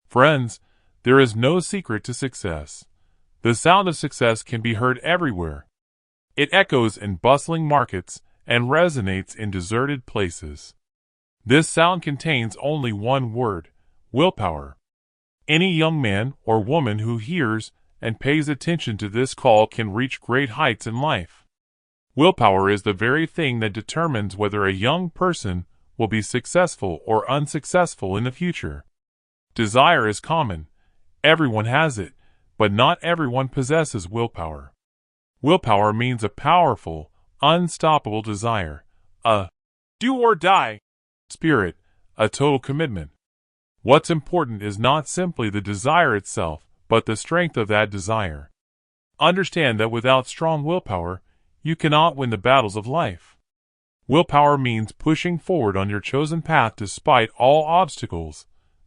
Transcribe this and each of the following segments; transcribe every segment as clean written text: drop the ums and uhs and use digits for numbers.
Friends, there is no secret to success. The sound of success can be heard everywhere. It echoes in bustling markets and resonates in deserted places. This sound contains only one word: willpower. Any young man or woman who hears and pays attention to this call can reach great heights in life. Willpower is the very thing that determines whether a young person will be successful or unsuccessful in the future. Desire is common. Everyone has it, but not everyone possesses willpower. Willpower means a powerful, unstoppable desire, a do-or-die spirit, a total commitment. What's important is not simply the desire itself, but the strength of that desire. Understand that without strong willpower, you cannot win the battles of life. Willpower means pushing forward on your chosen path despite all obstacles,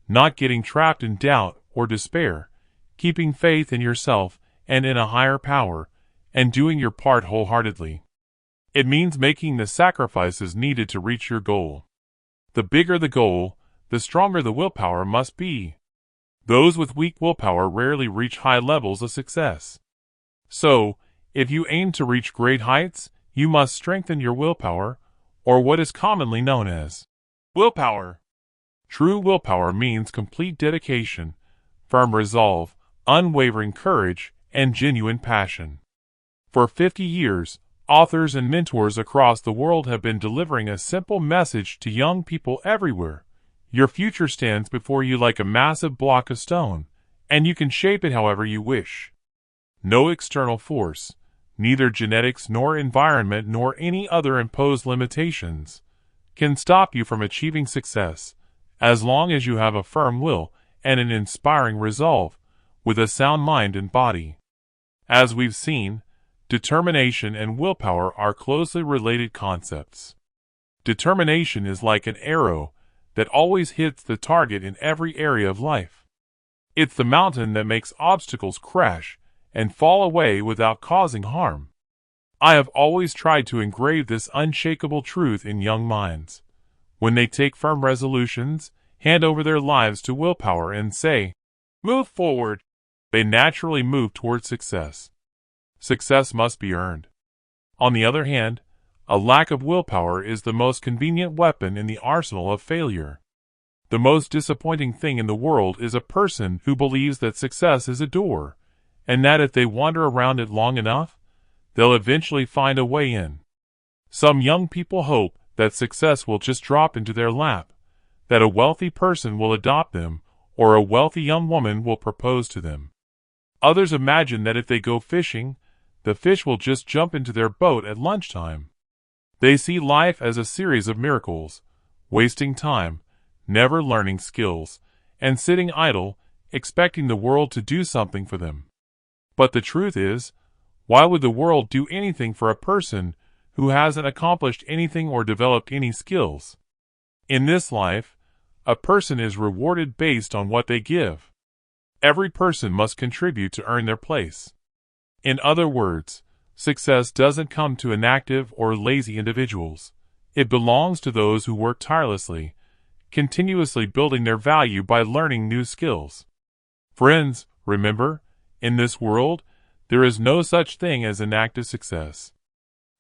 not getting trapped in doubt or despair, keeping faith in yourself and in a higher power, and doing your part wholeheartedly. It means making the sacrifices needed to reach your goal. The bigger the goal, the stronger the willpower must be. Those with weak willpower rarely reach high levels of success. So, if you aim to reach great heights, you must strengthen your willpower, or what is commonly known as willpower. True willpower means complete dedication, firm resolve, unwavering courage, and genuine passion. For 50 years, authors and mentors across the world have been delivering a simple message to young people everywhere. Your future stands before you like a massive block of stone, and you can shape it however you wish. No external force, neither genetics nor environment nor any other imposed limitations, can stop you from achieving success, as long as you have a firm will and an inspiring resolve, with a sound mind and body. As we've seen, determination and willpower are closely related concepts. Determination is like an arrow that always hits the target in every area of life. It's the mountain that makes obstacles crash and fall away without causing harm. I have always tried to engrave this unshakable truth in young minds. When they take firm resolutions, hand over their lives to willpower and say, "Move forward," they naturally move toward success. Success must be earned. On the other hand, a lack of willpower is the most convenient weapon in the arsenal of failure. The most disappointing thing in the world is a person who believes that success is a door, and that if they wander around it long enough, they'll eventually find a way in. Some young people hope that success will just drop into their lap, that a wealthy person will adopt them, or a wealthy young woman will propose to them. Others imagine that if they go fishing, the fish will just jump into their boat at lunchtime. They see life as a series of miracles, wasting time, never learning skills, and sitting idle, expecting the world to do something for them. But the truth is, why would the world do anything for a person who hasn't accomplished anything or developed any skills? In this life, a person is rewarded based on what they give. Every person must contribute to earn their place. In other words, success doesn't come to inactive or lazy individuals. It belongs to those who work tirelessly, continuously building their value by learning new skills. Friends, remember, in this world, there is no such thing as inactive success.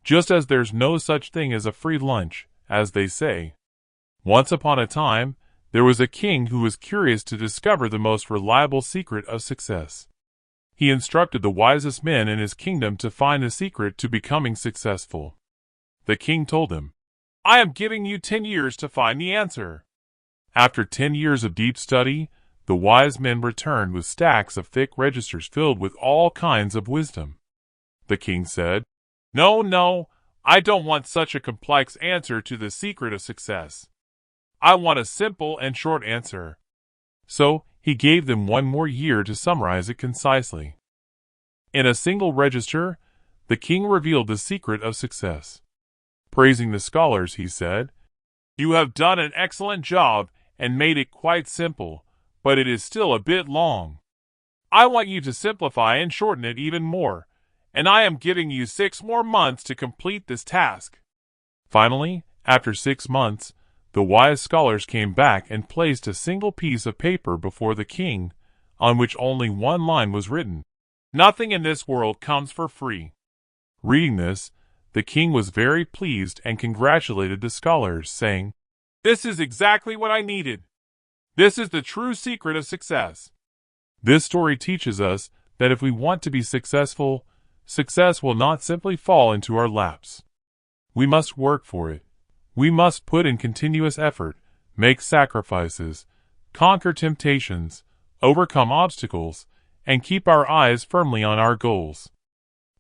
Just as there's no such thing as a free lunch, as they say. Once upon a time, there was a king who was curious to discover the most reliable secret of success. He instructed the wisest men in his kingdom to find the secret to becoming successful. The king told them, "I am giving you 10 years to find the answer." After 10 years of deep study, the wise men returned with stacks of thick registers filled with all kinds of wisdom. The king said, No, I don't want such a complex answer to the secret of success. I want a simple and short answer." So, he gave them 1 more year to summarize it concisely. In a single register, the king revealed the secret of success. Praising the scholars, he said, "You have done an excellent job and made it quite simple, but it is still a bit long. I want you to simplify and shorten it even more, and I am giving you 6 more months to complete this task." Finally, after 6 months, The wise scholars came back and placed a single piece of paper before the king, on which only one line was written. Nothing in this world comes for free. Reading this, the king was very pleased and congratulated the scholars, saying, "This is exactly what I needed. This is the true secret of success." This story teaches us that if we want to be successful, success will not simply fall into our laps. We must work for it. We must put in continuous effort, make sacrifices, conquer temptations, overcome obstacles, and keep our eyes firmly on our goals.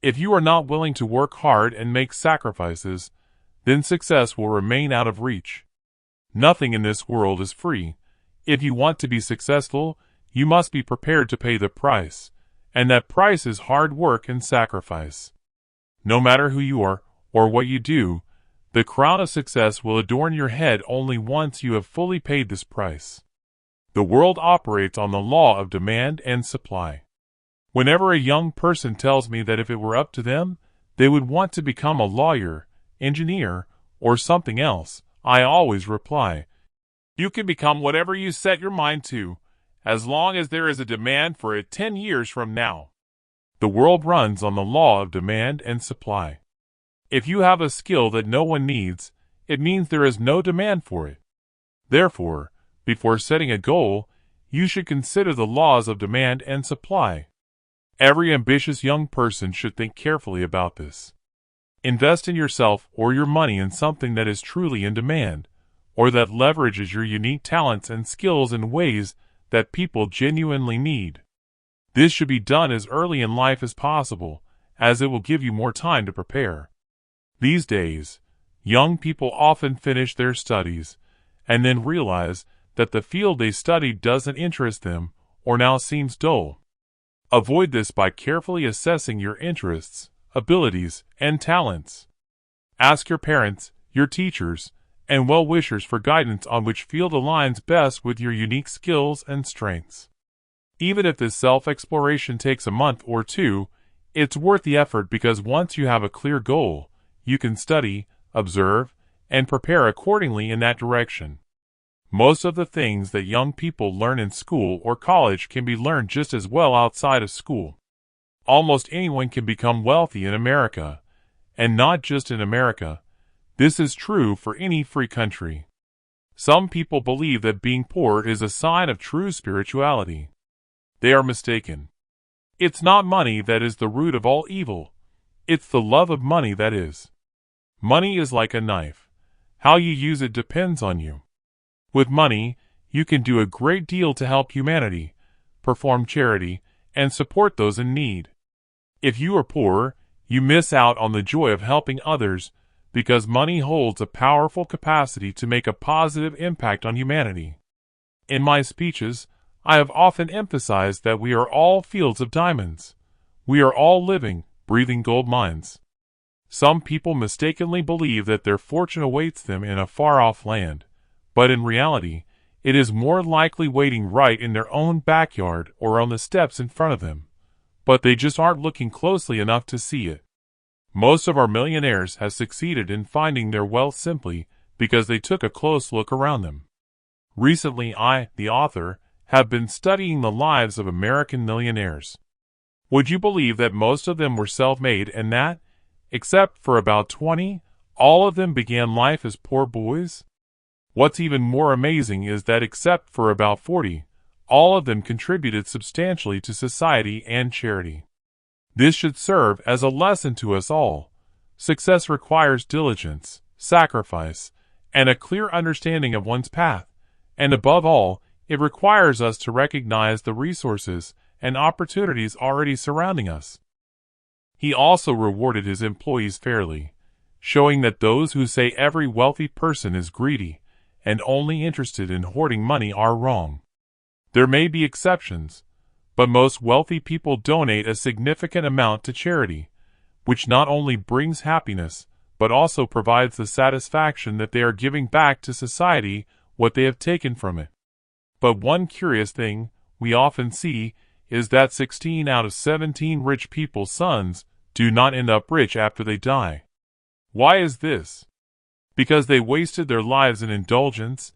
If you are not willing to work hard and make sacrifices, then success will remain out of reach. Nothing in this world is free. If you want to be successful, you must be prepared to pay the price, and that price is hard work and sacrifice. No matter who you are or what you do, the crown of success will adorn your head only once you have fully paid this price. The world operates on the law of demand and supply. Whenever a young person tells me that if it were up to them, they would want to become a lawyer, engineer, or something else, I always reply, "You can become whatever you set your mind to, as long as there is a demand for it 10 years from now." The world runs on the law of demand and supply. If you have a skill that no one needs, it means there is no demand for it. Therefore, before setting a goal, you should consider the laws of demand and supply. Every ambitious young person should think carefully about this. Invest in yourself or your money in something that is truly in demand, or that leverages your unique talents and skills in ways that people genuinely need. This should be done as early in life as possible, as it will give you more time to prepare. These days, young people often finish their studies and then realize that the field they studied doesn't interest them or now seems dull. Avoid this by carefully assessing your interests, abilities, and talents. Ask your parents, your teachers, and well-wishers for guidance on which field aligns best with your unique skills and strengths. Even if this self-exploration takes a month or two, it's worth the effort because once you have a clear goal, you can study, observe, and prepare accordingly in that direction. Most of the things that young people learn in school or college can be learned just as well outside of school. Almost anyone can become wealthy in America, and not just in America. This is true for any free country. Some people believe that being poor is a sign of true spirituality. They are mistaken. It's not money that is the root of all evil. It's the love of money that is. Money is like a knife. How you use it depends on you. With money, you can do a great deal to help humanity, perform charity, and support those in need. If you are poor, you miss out on the joy of helping others because money holds a powerful capacity to make a positive impact on humanity. In my speeches, I have often emphasized that we are all fields of diamonds. We are all living, breathing gold mines. Some people mistakenly believe that their fortune awaits them in a far-off land, but in reality, it is more likely waiting right in their own backyard or on the steps in front of them. But they just aren't looking closely enough to see it. Most of our millionaires have succeeded in finding their wealth simply because they took a close look around them. Recently I, the author, have been studying the lives of American millionaires. Would you believe that most of them were self-made and that, except for about 20, all of them began life as poor boys? What's even more amazing is that except for about 40, all of them contributed substantially to society and charity. This should serve as a lesson to us all. Success requires diligence, sacrifice, and a clear understanding of one's path, and above all, it requires us to recognize the resources and opportunities already surrounding us. He also rewarded his employees fairly, showing that those who say every wealthy person is greedy and only interested in hoarding money are wrong. There may be exceptions, but most wealthy people donate a significant amount to charity, which not only brings happiness, but also provides the satisfaction that they are giving back to society what they have taken from it. But one curious thing we often see is that 16 out of 17 rich people's sons do not end up rich after they die. Why is this? because they wasted their lives in indulgence,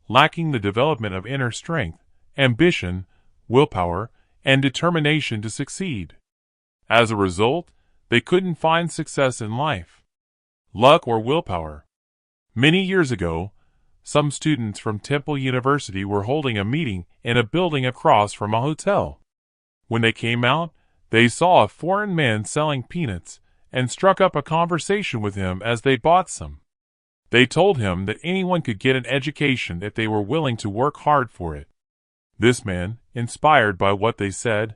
lacking the development of inner strength, ambition, willpower, and determination to succeed. As a result, they couldn't find success in life, luck, or willpower. Many years ago, some students from Temple University were holding a meeting in a building across from a hotel. When they came out, they saw a foreign man selling peanuts and struck up a conversation with him as they bought some. They told him that anyone could get an education if they were willing to work hard for it. This man, inspired by what they said,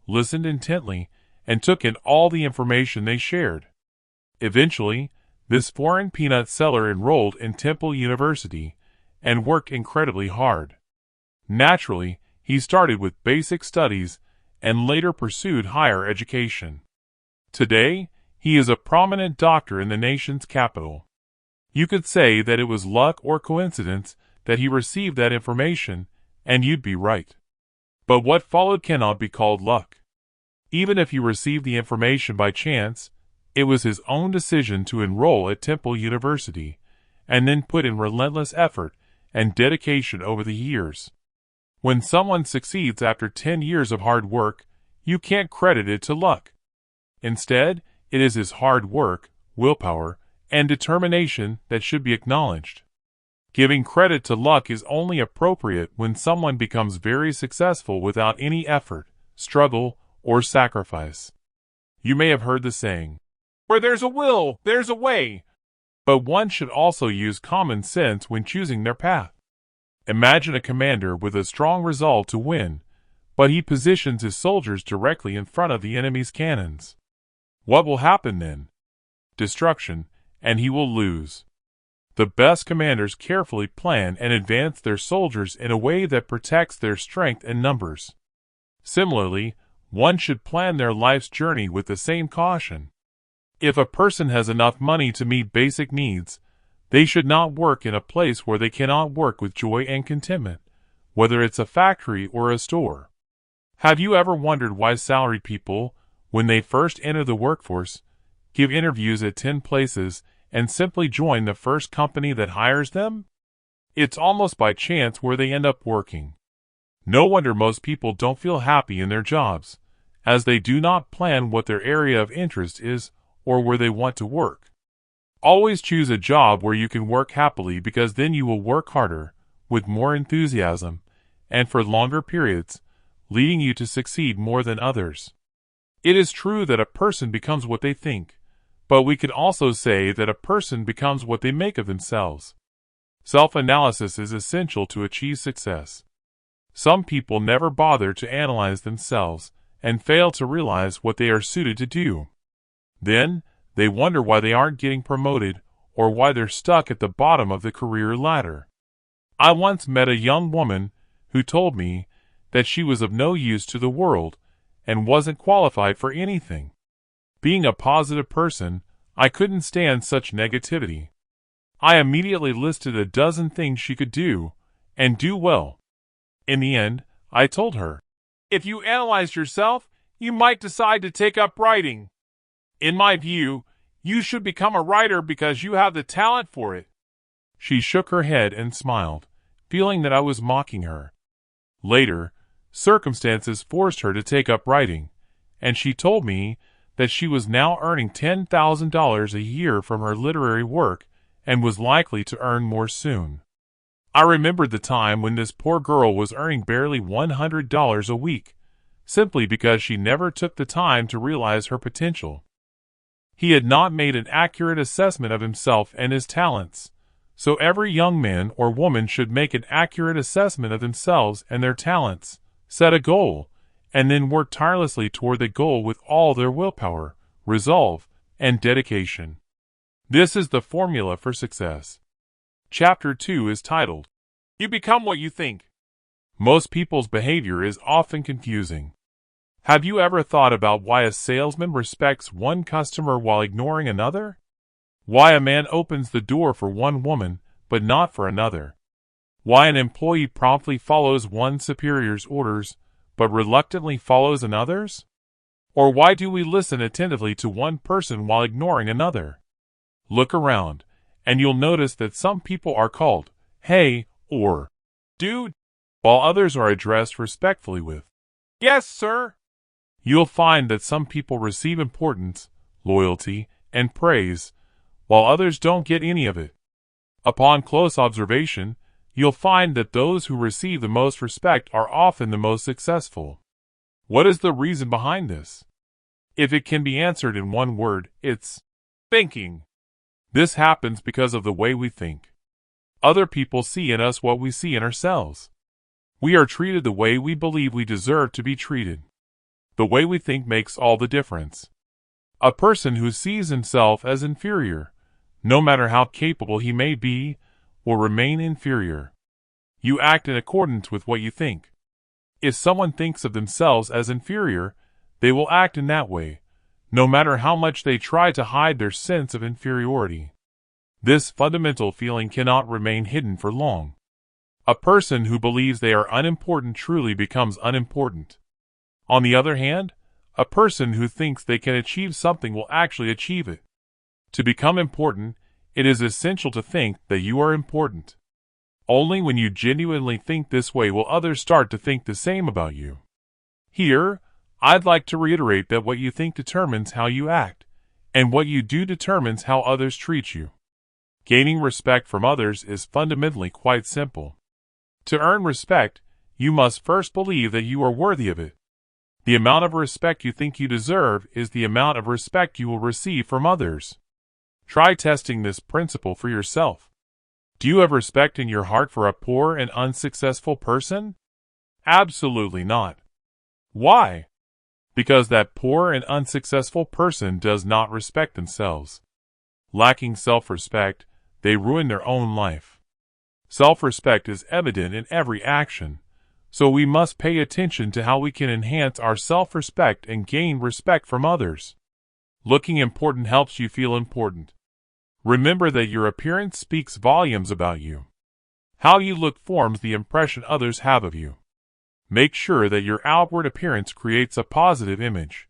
listened intently and took in all the information they shared. Eventually, this foreign peanut seller enrolled in Temple University and worked incredibly hard. Naturally, he started with basic studies and later pursued higher education. Today, he is a prominent doctor in the nation's capital. You could say that it was luck or coincidence that he received that information, and you'd be right. But what followed cannot be called luck. Even if he received the information by chance, it was his own decision to enroll at Temple University, and then put in relentless effort and dedication over the years. When someone succeeds after 10 years of hard work, you can't credit it to luck. Instead, it is his hard work, willpower, and determination that should be acknowledged. Giving credit to luck is only appropriate when someone becomes very successful without any effort, struggle, or sacrifice. You may have heard the saying, "Where there's a will, there's a way." But one should also use common sense when choosing their path. Imagine a commander with a strong resolve to win, but he positions his soldiers directly in front of the enemy's cannons. What will happen then? Destruction, and he will lose. The best commanders carefully plan and advance their soldiers in a way that protects their strength and numbers. Similarly, one should plan their life's journey with the same caution. If a person has enough money to meet basic needs, they should not work in a place where they cannot work with joy and contentment, whether it's a factory or a store. Have you ever wondered why salaried people, when they first enter the workforce, give interviews at 10 places and simply join the first company that hires them? It's almost by chance where they end up working. No wonder most people don't feel happy in their jobs, as they do not plan what their area of interest is or where they want to work. Always choose a job where you can work happily, because then you will work harder, with more enthusiasm, and for longer periods, leading you to succeed more than others. It is true that a person becomes what they think, but we could also say that a person becomes what they make of themselves. Self-analysis is essential to achieve success. Some people never bother to analyze themselves and fail to realize what they are suited to do. Then, they wonder why they aren't getting promoted or why they're stuck at the bottom of the career ladder. I once met a young woman who told me that she was of no use to the world and wasn't qualified for anything. Being a positive person, I couldn't stand such negativity. I immediately listed a dozen things she could do, and do well. In the end, I told her, "If you analyzed yourself, you might decide to take up writing. In my view, you should become a writer because you have the talent for it." She shook her head and smiled, feeling that I was mocking her. Later, circumstances forced her to take up writing, and she told me that she was now earning $10,000 a year from her literary work and was likely to earn more soon. I remembered the time when this poor girl was earning barely $100 a week, simply because she never took the time to realize her potential. He had not made an accurate assessment of himself and his talents, so every young man or woman should make an accurate assessment of themselves and their talents, set a goal, and then work tirelessly toward the goal with all their willpower, resolve, and dedication. This is the formula for success. Chapter 2 is titled, "You Become What You Think." Most people's behavior is often confusing. Have you ever thought about why a salesman respects one customer while ignoring another? Why a man opens the door for one woman, but not for another? Why an employee promptly follows one superior's orders, but reluctantly follows another's? Or why do we listen attentively to one person while ignoring another? Look around, And you'll notice that some people are called "hey" or "dude," while others are addressed respectfully with "yes, sir." You'll find that some people receive importance, loyalty, and praise, while others don't get any of it. Upon close observation, you'll find that those who receive the most respect are often the most successful. What is the reason behind this? If it can be answered in one word, it's thinking. This happens because of the way we think. Other people see in us what we see in ourselves. We are treated the way we believe we deserve to be treated. The way we think makes all the difference. A person who sees himself as inferior, no matter how capable he may be, will remain inferior. You act in accordance with what you think. If someone thinks of themselves as inferior, they will act in that way, no matter how much they try to hide their sense of inferiority. This fundamental feeling cannot remain hidden for long. A person who believes they are unimportant truly becomes unimportant. On the other hand, a person who thinks they can achieve something will actually achieve it. To become important, it is essential to think that you are important. Only when you genuinely think this way will others start to think the same about you. Here, I'd like to reiterate that what you think determines how you act, and what you do determines how others treat you. Gaining respect from others is fundamentally quite simple. To earn respect, you must first believe that you are worthy of it. The amount of respect you think you deserve is the amount of respect you will receive from others. Try testing this principle for yourself. Do you have respect in your heart for a poor and unsuccessful person? Absolutely not. Why? Because that poor and unsuccessful person does not respect themselves. Lacking self-respect, they ruin their own life. Self-respect is evident in every action, so we must pay attention to how we can enhance our self-respect and gain respect from others. Looking important helps you feel important. Remember that your appearance speaks volumes about you. How you look forms the impression others have of you. Make sure that your outward appearance creates a positive image.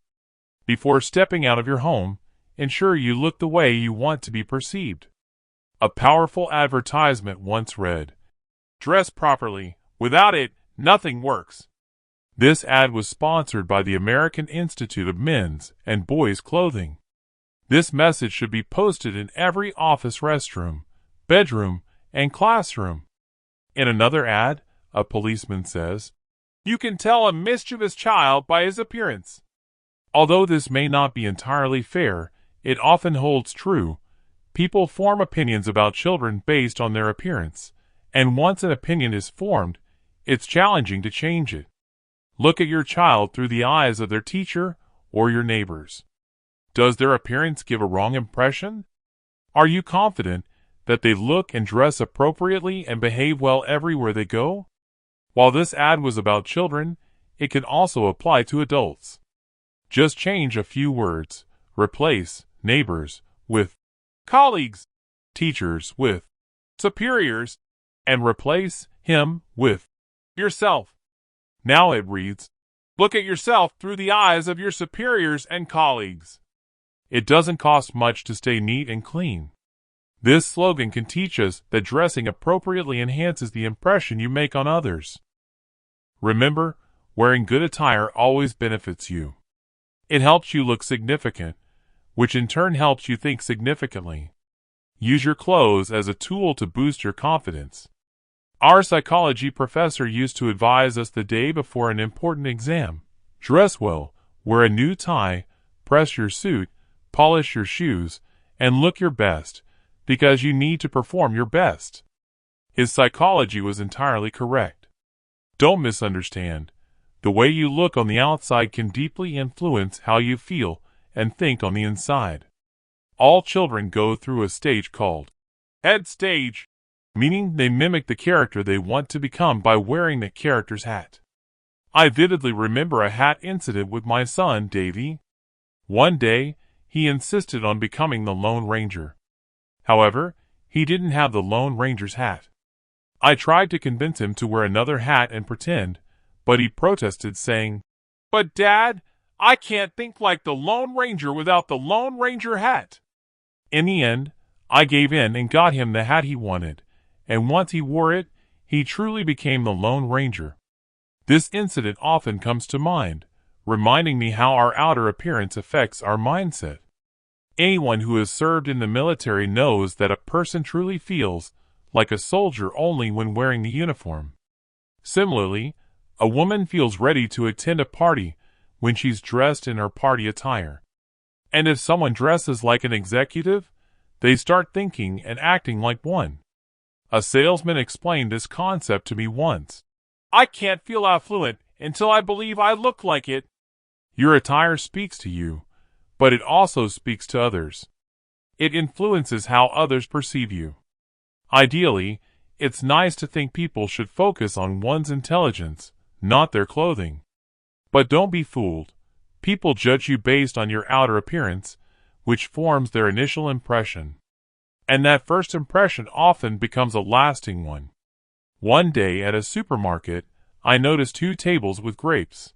Before stepping out of your home, ensure you look the way you want to be perceived. A powerful advertisement once read, "Dress properly. Without it, nothing works." This ad was sponsored by the American Institute of Men's and Boys' Clothing. This message should be posted in every office restroom, bedroom, and classroom. In another ad, a policeman says, "You can tell a mischievous child by his appearance." Although this may not be entirely fair, it often holds true. People form opinions about children based on their appearance, and once an opinion is formed, it's challenging to change it. Look at your child through the eyes of their teacher or your neighbors. Does their appearance give a wrong impression? Are you confident that they look and dress appropriately and behave well everywhere they go? While this ad was about children, it can also apply to adults. Just change a few words. Replace neighbors with colleagues, teachers with superiors, and replace him with yourself. Now it reads, "Look at yourself through the eyes of your superiors and colleagues." It doesn't cost much to stay neat and clean. This slogan can teach us that dressing appropriately enhances the impression you make on others. Remember, wearing good attire always benefits you. It helps you look significant, which in turn helps you think significantly. Use your clothes as a tool to boost your confidence. Our psychology professor used to advise us the day before an important exam. Dress well, wear a new tie, press your suit, polish your shoes, and look your best, because you need to perform your best. His psychology was entirely correct. Don't misunderstand. The way you look on the outside can deeply influence how you feel and think on the inside. All children go through a stage called head stage, meaning they mimic the character they want to become by wearing the character's hat. I vividly remember a hat incident with my son, Davy. One day, he insisted on becoming the Lone Ranger. However, he didn't have the Lone Ranger's hat. I tried to convince him to wear another hat and pretend, but he protested, saying, "But Dad, I can't think like the Lone Ranger without the Lone Ranger hat." In the end, I gave in and got him the hat he wanted, and once he wore it, he truly became the Lone Ranger. This incident often comes to mind, reminding me how our outer appearance affects our mindset. Anyone who has served in the military knows that a person truly feels like a soldier only when wearing the uniform. Similarly, a woman feels ready to attend a party when she's dressed in her party attire. And if someone dresses like an executive, they start thinking and acting like one. A salesman explained this concept to me once. I can't feel affluent until I believe I look like it. Your attire speaks to you, but it also speaks to others. It influences how others perceive you. Ideally, it's nice to think people should focus on one's intelligence, not their clothing. But don't be fooled. People judge you based on your outer appearance, which forms their initial impression. And that first impression often becomes a lasting one. One day at a supermarket, I noticed 2 tables with grapes.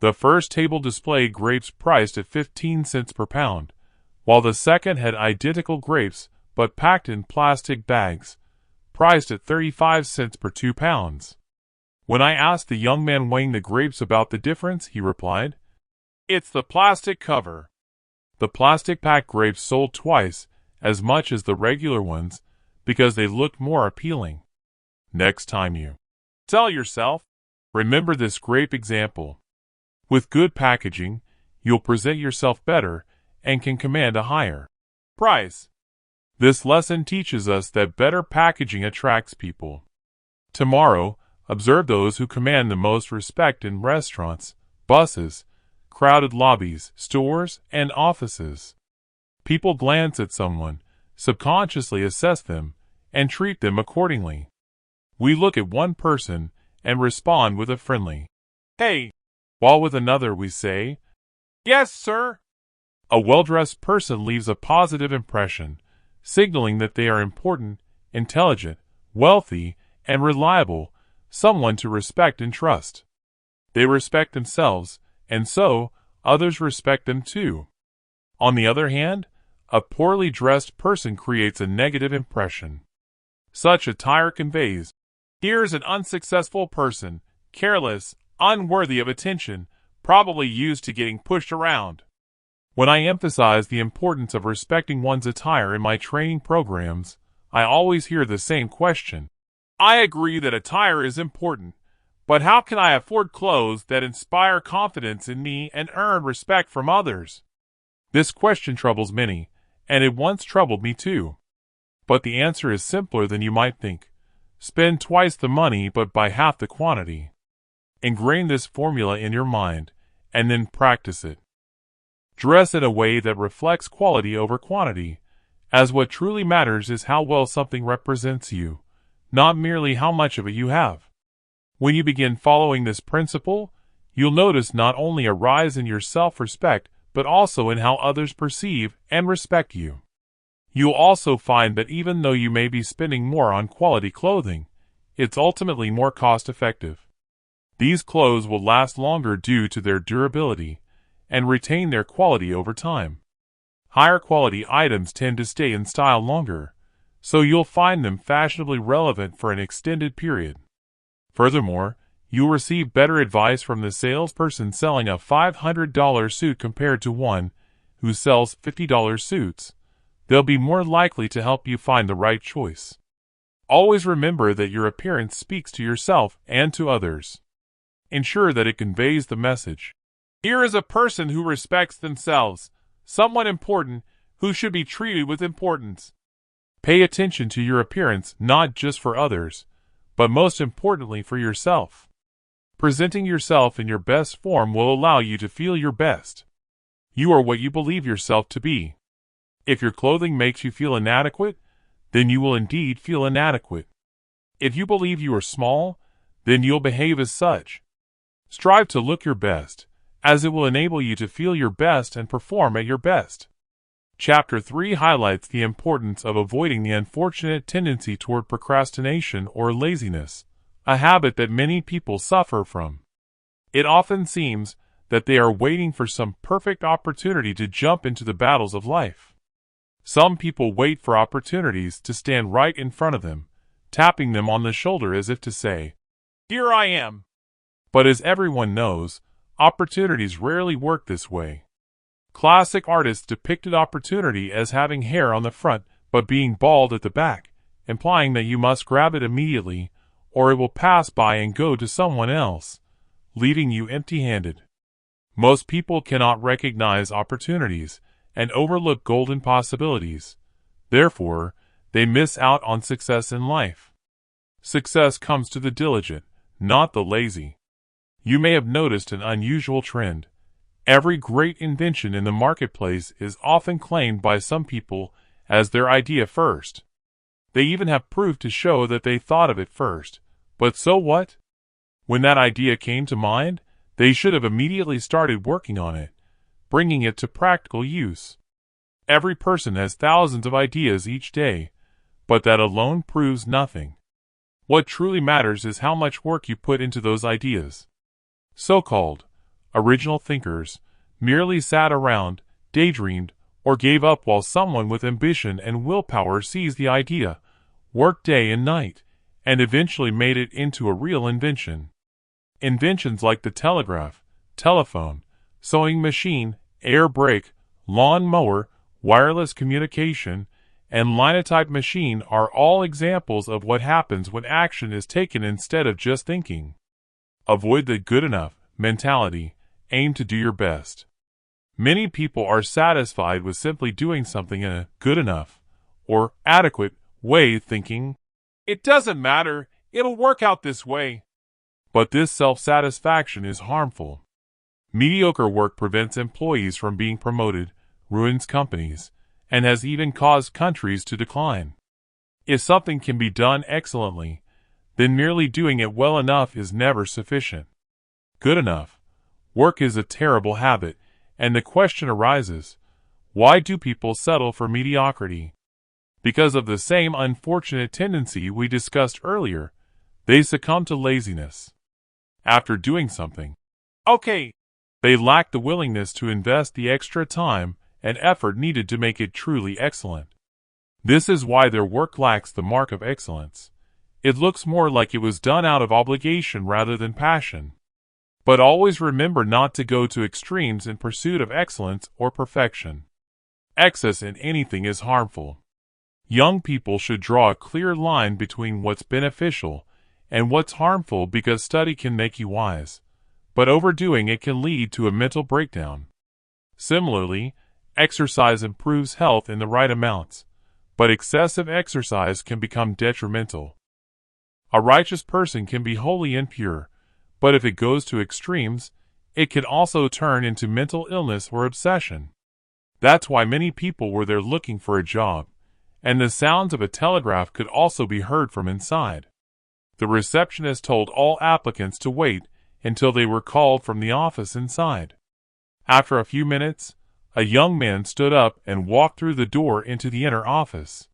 The first table displayed grapes priced at 15 cents per pound, while the second had identical grapes but packed in plastic bags, priced at 35 cents per 2 pounds. When I asked the young man weighing the grapes about the difference, he replied, "It's the plastic cover." The plastic-packed grapes sold twice as much as the regular ones because they looked more appealing. Next time you sell yourself, remember this grape example. With good packaging, you'll present yourself better and can command a higher price. This lesson teaches us that better packaging attracts people. Tomorrow, observe those who command the most respect in restaurants, buses, crowded lobbies, stores, and offices. People glance at someone, subconsciously assess them, and treat them accordingly. We look at one person and respond with a friendly, "Hey," while with another we say, "Yes, sir." A well-dressed person leaves a positive impression, signaling that they are important, intelligent, wealthy, and reliable, someone to respect and trust. They respect themselves, and so others respect them too. On the other hand, a poorly dressed person creates a negative impression. Such attire conveys, "Here's an unsuccessful person, careless, unworthy of attention, probably used to getting pushed around." When I emphasize the importance of respecting one's attire in my training programs, I always hear the same question. I agree that attire is important, but how can I afford clothes that inspire confidence in me and earn respect from others? This question troubles many, and it once troubled me too. But the answer is simpler than you might think. Spend twice the money but buy half the quantity. Ingrain this formula in your mind, and then practice it. Dress in a way that reflects quality over quantity, as what truly matters is how well something represents you, not merely how much of it you have. When you begin following this principle, you'll notice not only a rise in your self-respect, but also in how others perceive and respect you. You'll also find that even though you may be spending more on quality clothing, it's ultimately more cost-effective. These clothes will last longer due to their durability and retain their quality over time. Higher quality items tend to stay in style longer, so you'll find them fashionably relevant for an extended period. Furthermore, you'll receive better advice from the salesperson selling a $500 suit compared to one who sells $50 suits. They'll be more likely to help you find the right choice. Always remember that your appearance speaks to yourself and to others. Ensure that it conveys the message. Here is a person who respects themselves, someone important who should be treated with importance. Pay attention to your appearance not just for others, but most importantly for yourself. Presenting yourself in your best form will allow you to feel your best. You are what you believe yourself to be. If your clothing makes you feel inadequate, then you will indeed feel inadequate. If you believe you are small, then you'll behave as such. Strive to look your best, as it will enable you to feel your best and perform at your best. Chapter 3 highlights the importance of avoiding the unfortunate tendency toward procrastination or laziness, a habit that many people suffer from. It often seems that they are waiting for some perfect opportunity to jump into the battles of life. Some people wait for opportunities to stand right in front of them, tapping them on the shoulder as if to say, "Here I am." But as everyone knows, opportunities rarely work this way. Classic artists depicted opportunity as having hair on the front but being bald at the back, implying that you must grab it immediately, or it will pass by and go to someone else, leaving you empty-handed. Most people cannot recognize opportunities and overlook golden possibilities. Therefore, they miss out on success in life. Success comes to the diligent, not the lazy. You may have noticed an unusual trend. Every great invention in the marketplace is often claimed by some people as their idea first. They even have proof to show that they thought of it first. But so what? When that idea came to mind, they should have immediately started working on it, bringing it to practical use. Every person has thousands of ideas each day, but that alone proves nothing. What truly matters is how much work you put into those ideas. So-called original thinkers merely sat around, daydreamed, or gave up while someone with ambition and willpower seized the idea, worked day and night, and eventually made it into a real invention. Inventions like the telegraph, telephone, sewing machine, air brake, lawn mower, wireless communication, and linotype machine are all examples of what happens when action is taken instead of just thinking. Avoid the good enough mentality. Aim to do your best. Many people are satisfied with simply doing something in a good enough or adequate way, thinking, "It doesn't matter, it'll work out this way." But this self-satisfaction is harmful. Mediocre work prevents employees from being promoted, ruins companies, and has even caused countries to decline. If something can be done excellently, then merely doing it well enough is never sufficient. Good enough work is a terrible habit, and the question arises, why do people settle for mediocrity? Because of the same unfortunate tendency we discussed earlier, they succumb to laziness. After doing something, okay, they lack the willingness to invest the extra time and effort needed to make it truly excellent. This is why their work lacks the mark of excellence. It looks more like it was done out of obligation rather than passion. But always remember not to go to extremes in pursuit of excellence or perfection. Excess in anything is harmful. Young people should draw a clear line between what's beneficial and what's harmful, because study can make you wise, but overdoing it can lead to a mental breakdown. Similarly, exercise improves health in the right amounts, but excessive exercise can become detrimental. A righteous person can be wholly impure, but if it goes to extremes, it can also turn into mental illness or obsession. That's why many people were there looking for a job, and the sounds of a telegraph could also be heard from inside. The receptionist told all applicants to wait until they were called from the office inside. After a few minutes, a young man stood up and walked through the door into the inner office.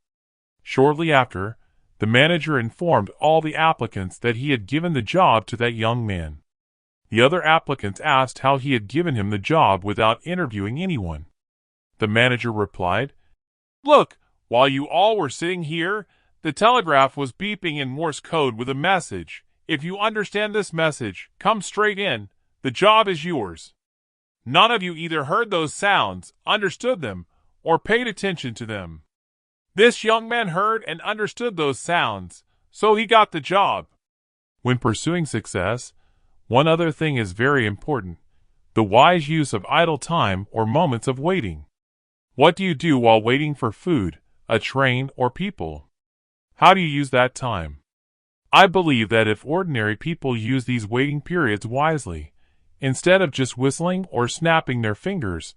Shortly after, the manager informed all the applicants that he had given the job to that young man. The other applicants asked how he had given him the job without interviewing anyone. The manager replied, "Look, while you all were sitting here, the telegraph was beeping in Morse code with a message. If you understand this message, come straight in. The job is yours." None of you either heard those sounds, understood them, or paid attention to them. This young man heard and understood those sounds, so he got the job. When pursuing success, one other thing is very important: the wise use of idle time or moments of waiting. What do you do while waiting for food, a train, or people? How do you use that time? I believe that if ordinary people use these waiting periods wisely, instead of just whistling or snapping their fingers,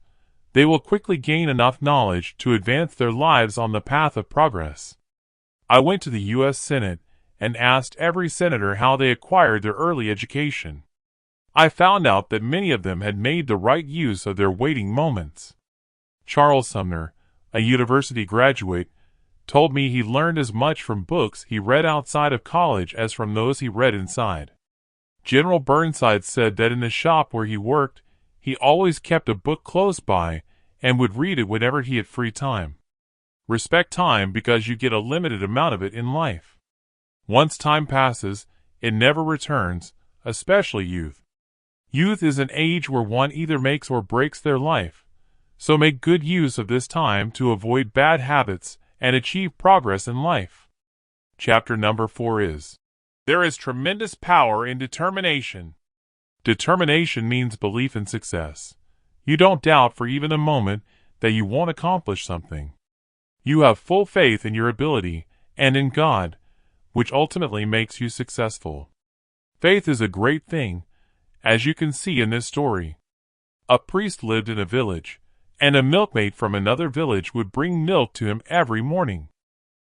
they will quickly gain enough knowledge to advance their lives on the path of progress. I went to the U.S. Senate and asked every senator how they acquired their early education. I found out that many of them had made the right use of their waiting moments. Charles Sumner, a university graduate, told me he learned as much from books he read outside of college as from those he read inside. General Burnside said that in the shop where he worked, he always kept a book close by and would read it whenever he had free time. Respect time because you get a limited amount of it in life. Once time passes, it never returns, especially youth. Youth is an age where one either makes or breaks their life, so make good use of this time to avoid bad habits and achieve progress in life. Chapter number 4 is, there is tremendous power in determination. Determination means belief in success. You don't doubt for even a moment that you won't accomplish something. You have full faith in your ability and in God, which ultimately makes you successful. Faith is a great thing, as you can see in this story. A priest lived in a village, and a milkmaid from another village would bring milk to him every morning.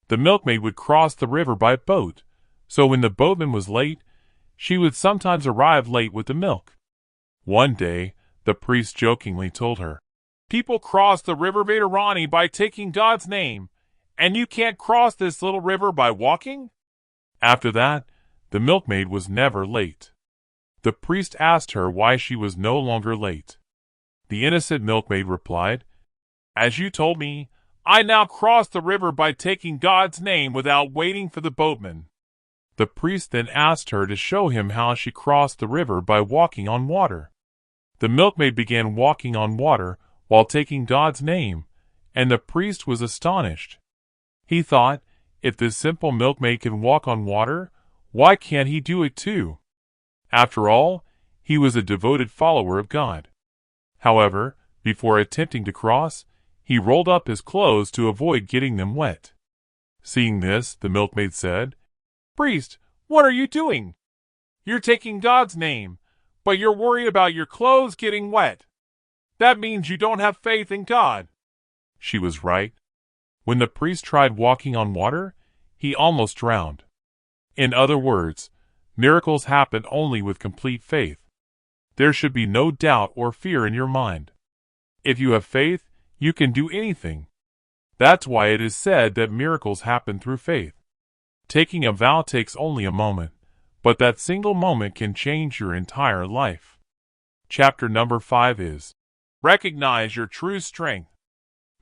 The milkmaid would cross the river by boat, so when the boatman was late, she would sometimes arrive late with the milk. One day, the priest jokingly told her, "People cross the river Vedarani by taking God's name, and you can't cross this little river by walking?" After that, the milkmaid was never late. The priest asked her why she was no longer late. The innocent milkmaid replied, "As you told me, I now cross the river by taking God's name without waiting for the boatman." The priest then asked her to show him how she crossed the river by walking on water. The milkmaid began walking on water while taking God's name, and the priest was astonished. He thought, if this simple milkmaid can walk on water, why can't he do it too? After all, he was a devoted follower of God. However, before attempting to cross, he rolled up his clothes to avoid getting them wet. Seeing this, the milkmaid said, "Priest, what are you doing? You're taking God's name, but you're worried about your clothes getting wet. That means you don't have faith in God." She was right. When the priest tried walking on water, he almost drowned. In other words, miracles happen only with complete faith. There should be no doubt or fear in your mind. If you have faith, you can do anything. That's why it is said that miracles happen through faith. Taking a vow takes only a moment, but that single moment can change your entire life. Chapter number 5 is, recognize your true strength.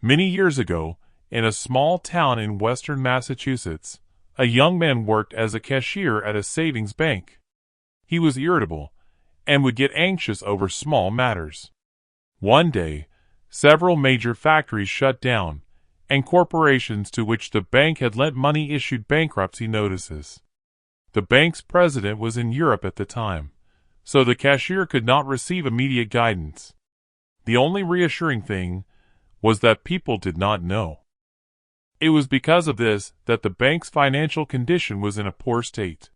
Many years ago, in a small town in western Massachusetts, a young man worked as a cashier at a savings bank. He was irritable and would get anxious over small matters. One day, several major factories shut down, and corporations to which the bank had lent money issued bankruptcy notices. The bank's president was in Europe at the time, so the cashier could not receive immediate guidance. The only reassuring thing was that people did not know. It was because of this that the bank's financial condition was in a poor state.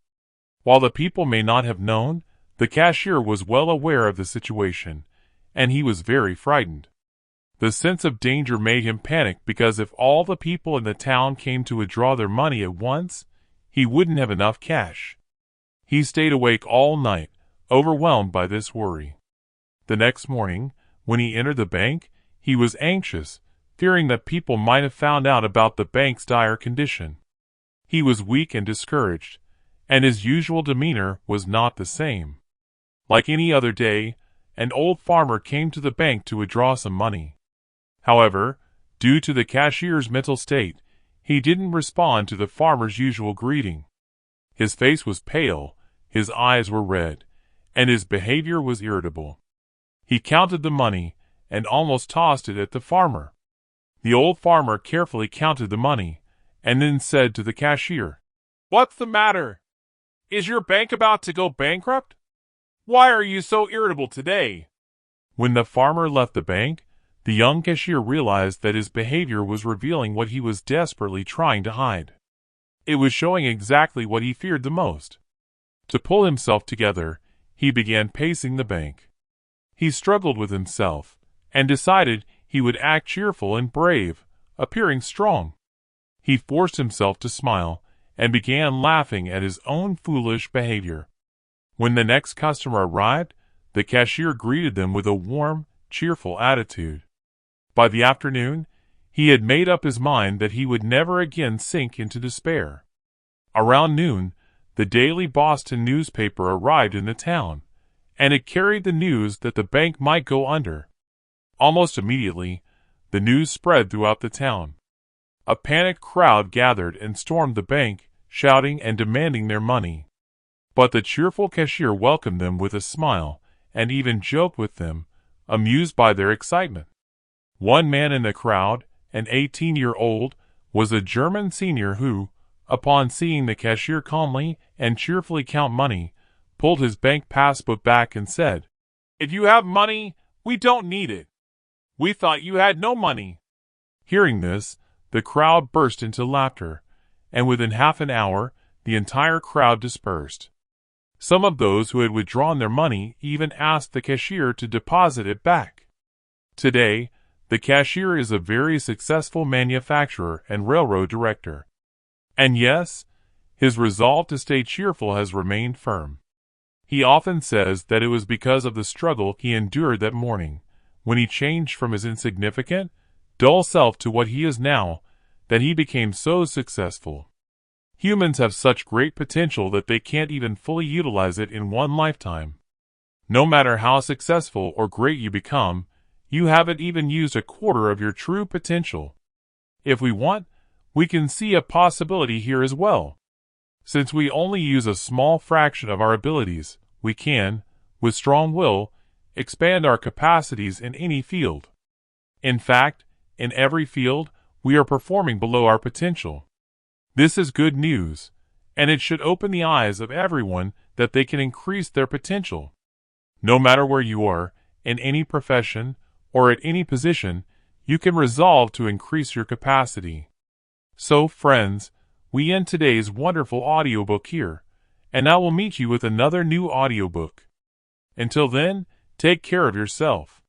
While the people may not have known, the cashier was well aware of the situation, and he was very frightened. The sense of danger made him panic because if all the people in the town came to withdraw their money at once, he wouldn't have enough cash. He stayed awake all night, overwhelmed by this worry. The next morning, when he entered the bank, he was anxious, fearing that people might have found out about the bank's dire condition. He was weak and discouraged, and his usual demeanor was not the same. Like any other day, an old farmer came to the bank to withdraw some money. However, due to the cashier's mental state, he didn't respond to the farmer's usual greeting. His face was pale, his eyes were red, and his behavior was irritable. He counted the money and almost tossed it at the farmer. The old farmer carefully counted the money and then said to the cashier, "What's the matter? Is your bank about to go bankrupt? Why are you so irritable today?" When the farmer left the bank, the young cashier realized that his behavior was revealing what he was desperately trying to hide. It was showing exactly what he feared the most. To pull himself together, he began pacing the bank. He struggled with himself and decided he would act cheerful and brave, appearing strong. He forced himself to smile and began laughing at his own foolish behavior. When the next customer arrived, the cashier greeted them with a warm, cheerful attitude. By the afternoon, he had made up his mind that he would never again sink into despair. Around noon, the daily Boston newspaper arrived in the town, and it carried the news that the bank might go under. Almost immediately, the news spread throughout the town. A panicked crowd gathered and stormed the bank, shouting and demanding their money. But the cheerful cashier welcomed them with a smile, and even joked with them, amused by their excitement. One man in the crowd, an 18-year-old, was a German senior who, upon seeing the cashier calmly and cheerfully count money, pulled his bank passbook back and said, "If you have money, we don't need it. We thought you had no money." Hearing this, the crowd burst into laughter, and within half an hour, the entire crowd dispersed. Some of those who had withdrawn their money even asked the cashier to deposit it back. Today, the cashier is a very successful manufacturer and railroad director. And yes, his resolve to stay cheerful has remained firm. He often says that it was because of the struggle he endured that morning, when he changed from his insignificant, dull self to what he is now, that he became so successful. Humans have such great potential that they can't even fully utilize it in one lifetime. No matter how successful or great you become, you haven't even used a quarter of your true potential. If we want, we can see a possibility here as well. Since we only use a small fraction of our abilities, we can, with strong will, expand our capacities in any field. In fact, in every field, we are performing below our potential. This is good news, and it should open the eyes of everyone that they can increase their potential. No matter where you are, in any profession, or at any position, you can resolve to increase your capacity. So, friends, we end today's wonderful audiobook here, and I will meet you with another new audiobook. Until then, take care of yourself.